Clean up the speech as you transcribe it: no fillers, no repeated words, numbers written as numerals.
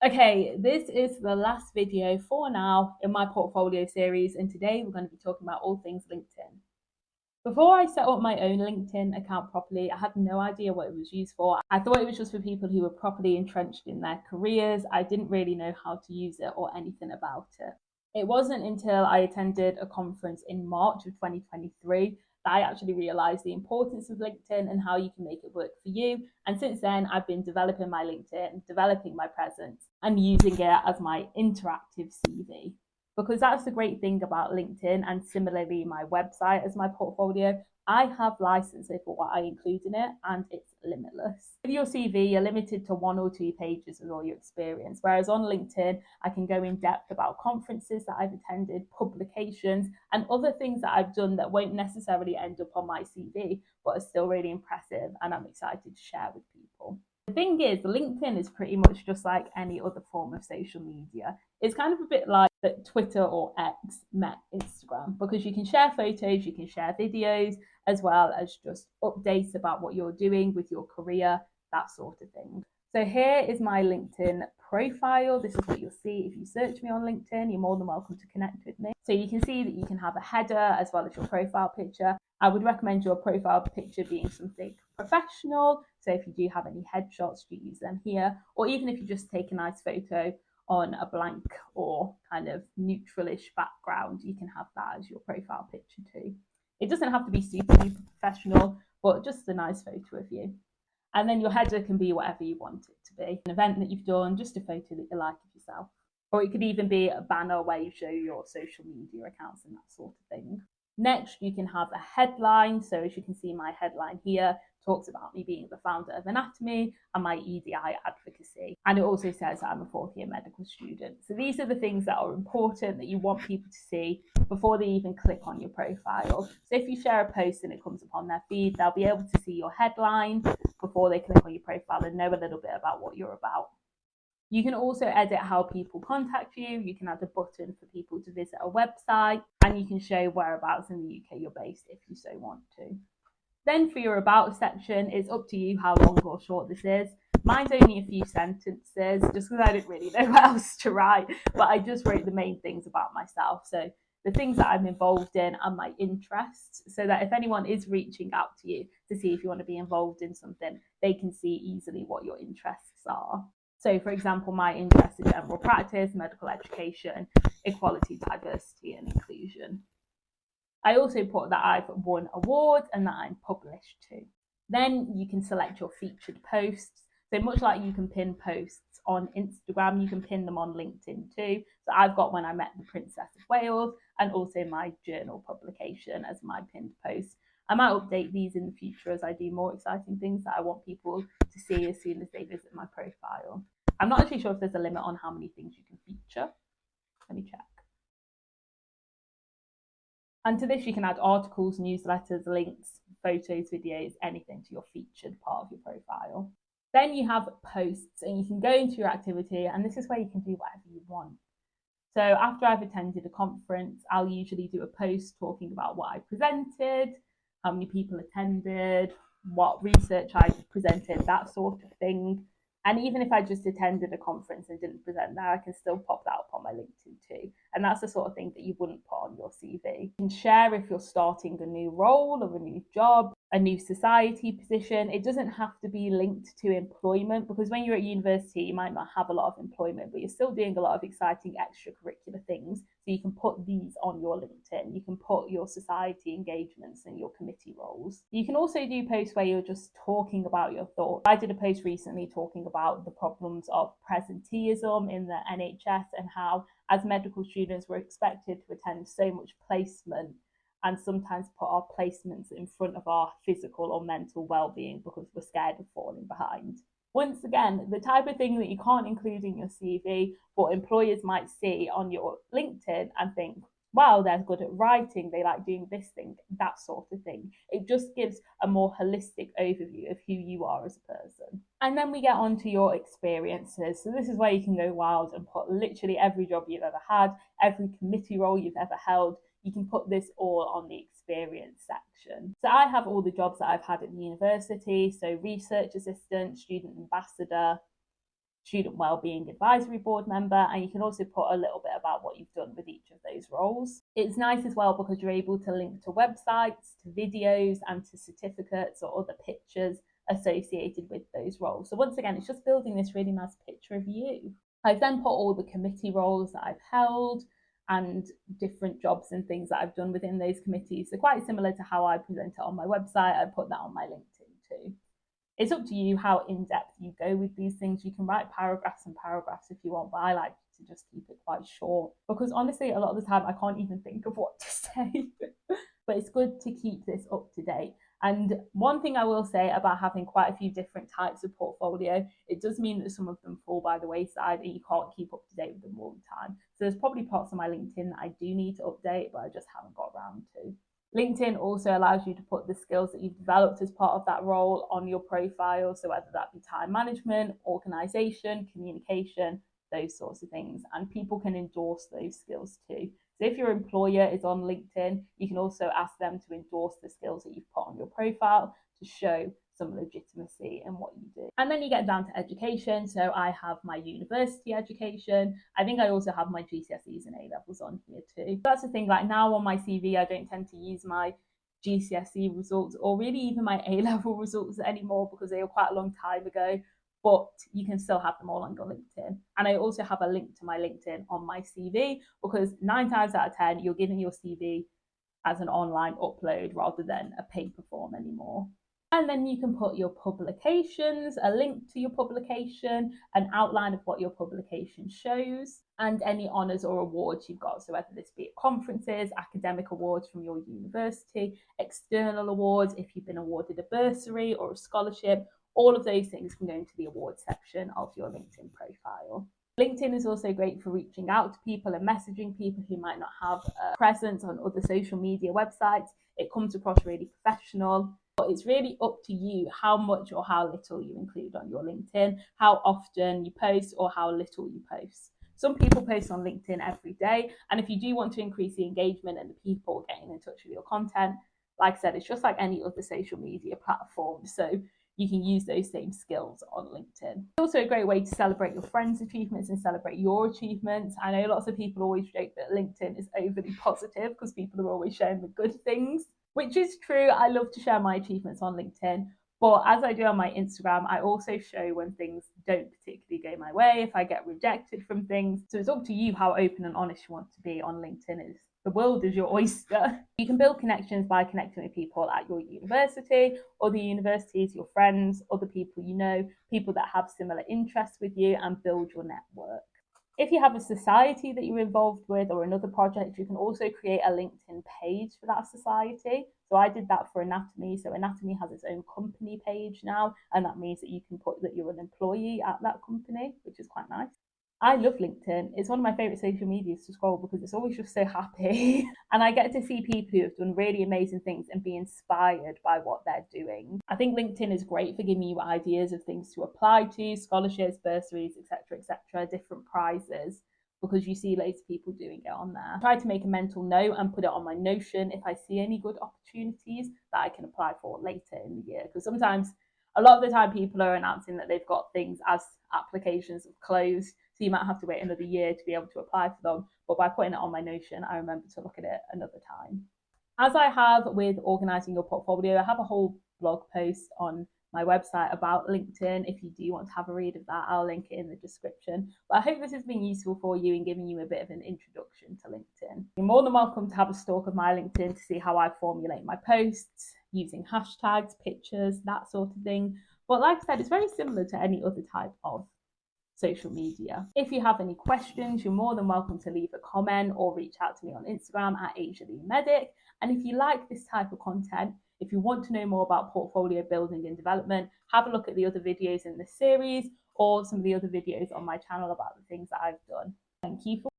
Okay, this is the last video for now in my portfolio series, and today we're going to be talking about all things LinkedIn. Before I set up my own LinkedIn account properly, I had no idea what it was used for. I thought it was just for people who were properly entrenched in their careers. I didn't really know how to use it or anything about it. It wasn't until I attended a conference in March of 2023 that I actually realized the importance of LinkedIn and how you can make it work for you. And since then, I've been developing my LinkedIn, developing my presence, and using it as my interactive CV. Because that's the great thing about LinkedIn, and similarly my website as my portfolio. I have license over what I include in it, and it's limitless. With your CV, you're limited to 1 or 2 pages with all your experience, whereas on LinkedIn, I can go in depth about conferences that I've attended, publications, and other things that I've done that won't necessarily end up on my CV, but are still really impressive, and I'm excited to share with people. The thing is, LinkedIn is pretty much just like any other form of social media. It's kind of a bit like that Twitter or X met Instagram, because you can share photos, you can share videos, as well as just updates about what you're doing with your career, that sort of thing. So here is my LinkedIn profile. This is what you'll see if you search me on LinkedIn. You're more than welcome to connect with me. So you can see that you can have a header as well as your profile picture. I would recommend your profile picture being something professional. So if you do have any headshots, you use them here. Or even if you just take a nice photo on a blank or kind of neutralish background, you can have that as your profile picture too. It doesn't have to be super duper professional, but just a nice photo of you. And then your header can be whatever you want it to be. An event that you've done, just a photo that you like of yourself. Or it could even be a banner where you show your social media accounts and that sort of thing. Next, you can have a headline. So as you can see, my headline here talks about me being the founder of Anatome and my EDI advocacy. And it also says that I'm a fourth year medical student. So these are the things that are important that you want people to see before they even click on your profile. So if you share a post and it comes up on their feed, they'll be able to see your headline before they click on your profile and know a little bit about what you're about. You can also edit how people contact you. You can add a button for people to visit a website, and you can show whereabouts in the UK you're based if you so want to. Then for your about section, it's up to you how long or short this is. Mine's only a few sentences, just because I didn't really know what else to write, but I just wrote the main things about myself. So the things that I'm involved in and my interests, so that if anyone is reaching out to you to see if you want to be involved in something, they can see easily what your interests are. So, for example, my interests are general practice, medical education, equality, diversity, and inclusion. I also put that I've won awards and that I'm published too. Then you can select your featured posts. So much like you can pin posts on Instagram, you can pin them on LinkedIn too. So I've got when I met the Princess of Wales and also my journal publication as my pinned post. I might update these in the future as I do more exciting things that I want people to see as soon as they visit my profile. I'm not actually sure if there's a limit on how many things you can feature. Let me check. And to this, you can add articles, newsletters, links, photos, videos, anything to your featured part of your profile. Then you have posts, and you can go into your activity, and this is where you can do whatever you want. So after I've attended a conference, I'll usually do a post talking about what I presented, how many people attended, what research I presented, that sort of thing. And even if I just attended a conference and didn't present there, I can still pop that up on my LinkedIn too. And that's the sort of thing that you wouldn't put on your CV. You can share if you're starting a new role or a new job, a new society position. It doesn't have to be linked to employment, because when you're at university, you might not have a lot of employment, but you're still doing a lot of exciting extracurricular things. So you can put these on your LinkedIn. You can put your society engagements and your committee roles. You can also do posts where you're just talking about your thoughts. I did a post recently talking about the problems of presenteeism in the NHS and how, as medical students, we're expected to attend so much placement and sometimes put our placements in front of our physical or mental well-being because we're scared of falling behind. Once again, the type of thing that you can't include in your CV, but employers might see on your LinkedIn and think, wow, they're good at writing, they like doing this thing, that sort of thing. It just gives a more holistic overview of who you are as a person. And then we get on to your experiences. So this is where you can go wild and put literally every job you've ever had, every committee role you've ever held. You can put this all on the experience section. So I have all the jobs that I've had at the university. So research assistant, student ambassador, student wellbeing advisory board member, and you can also put a little bit about what you've done with each of those roles. It's nice as well because you're able to link to websites, to videos, and to certificates or other pictures associated with those roles. So once again, it's just building this really nice picture of you. I've then put all the committee roles that I've held and different jobs and things that I've done within those committees. So quite similar to how I present it on my website, I put that on my LinkedIn too. It's up to you how in-depth you go with these things. You can write paragraphs and paragraphs if you want, but I like to just keep it quite short because honestly, a lot of the time I can't even think of what to say. But it's good to keep this up to date. And one thing I will say about having quite a few different types of portfolio, it does mean that some of them fall by the wayside and you can't keep up to date with them all the time. So there's probably parts of my LinkedIn that I do need to update, but I just haven't got around to. LinkedIn also allows you to put the skills that you've developed as part of that role on your profile. So whether that be time management, organization, communication, those sorts of things. And people can endorse those skills too. So if your employer is on LinkedIn, you can also ask them to endorse the skills that you've put on your profile to show some legitimacy in what you do. And then you get down to education. So I have my university education. I think I also have my GCSEs and A-levels on here too. That's the thing, like now on my CV, I don't tend to use my GCSE results or really even my A-level results anymore because they were quite a long time ago, but you can still have them all on your LinkedIn. And I also have a link to my LinkedIn on my CV because 9 times out of 10, you're giving your CV as an online upload rather than a paper form anymore. And then you can put your publications, a link to your publication, an outline of what your publication shows, and any honours or awards you've got. So whether this be at conferences, academic awards from your university, external awards, if you've been awarded a bursary or a scholarship, all of those things can go into the awards section of your LinkedIn profile. LinkedIn is also great for reaching out to people and messaging people who might not have a presence on other social media websites. It comes across really professional. But it's really up to you how much or how little you include on your LinkedIn, how often you post or how little you post. Some people post on LinkedIn every day. And if you do want to increase the engagement and the people getting in touch with your content, like I said, it's just like any other social media platform. So you can use those same skills on LinkedIn. It's also a great way to celebrate your friends' achievements and celebrate your achievements. I know lots of people always joke that LinkedIn is overly positive because people are always sharing the good things, which is true. I love to share my achievements on LinkedIn, but as I do on my Instagram, I also show when things don't particularly go my way, if I get rejected from things. So it's up to you how open and honest you want to be on LinkedIn. The world is your oyster. You can build connections by connecting with people at your university, other universities, your friends, other people you know, people that have similar interests with you, and build your network. If you have a society that you're involved with or another project, you can also create a LinkedIn page for that society. So I did that for Anatome. So Anatome has its own company page now, and that means that you can put that you're an employee at that company, which is quite nice. I love LinkedIn. It's one of my favourite social medias to scroll because it's always just so happy. And I get to see people who have done really amazing things and be inspired by what they're doing. I think LinkedIn is great for giving you ideas of things to apply to, scholarships, bursaries, etc., different prizes, because you see loads of people doing it on there. I try to make a mental note and put it on my Notion if I see any good opportunities that I can apply for later in the year. Because sometimes, a lot of the time, people are announcing that they've got things as applications have closed. So you might have to wait another year to be able to apply for them. But by putting it on my Notion, I remember to look at it another time. As I have with organising your portfolio, I have a whole blog post on my website about LinkedIn. If you do want to have a read of that, I'll link it in the description. But I hope this has been useful for you in giving you a bit of an introduction to LinkedIn. You're more than welcome to have a stalk of my LinkedIn to see how I formulate my posts, using hashtags, pictures, that sort of thing. But like I said, it's very similar to any other type of social media. If you have any questions, you're more than welcome to leave a comment or reach out to me on Instagram at Aisia Lea. And if you like this type of content, if you want to know more about portfolio building and development, have a look at the other videos in this series or some of the other videos on my channel about the things that I've done. Thank you for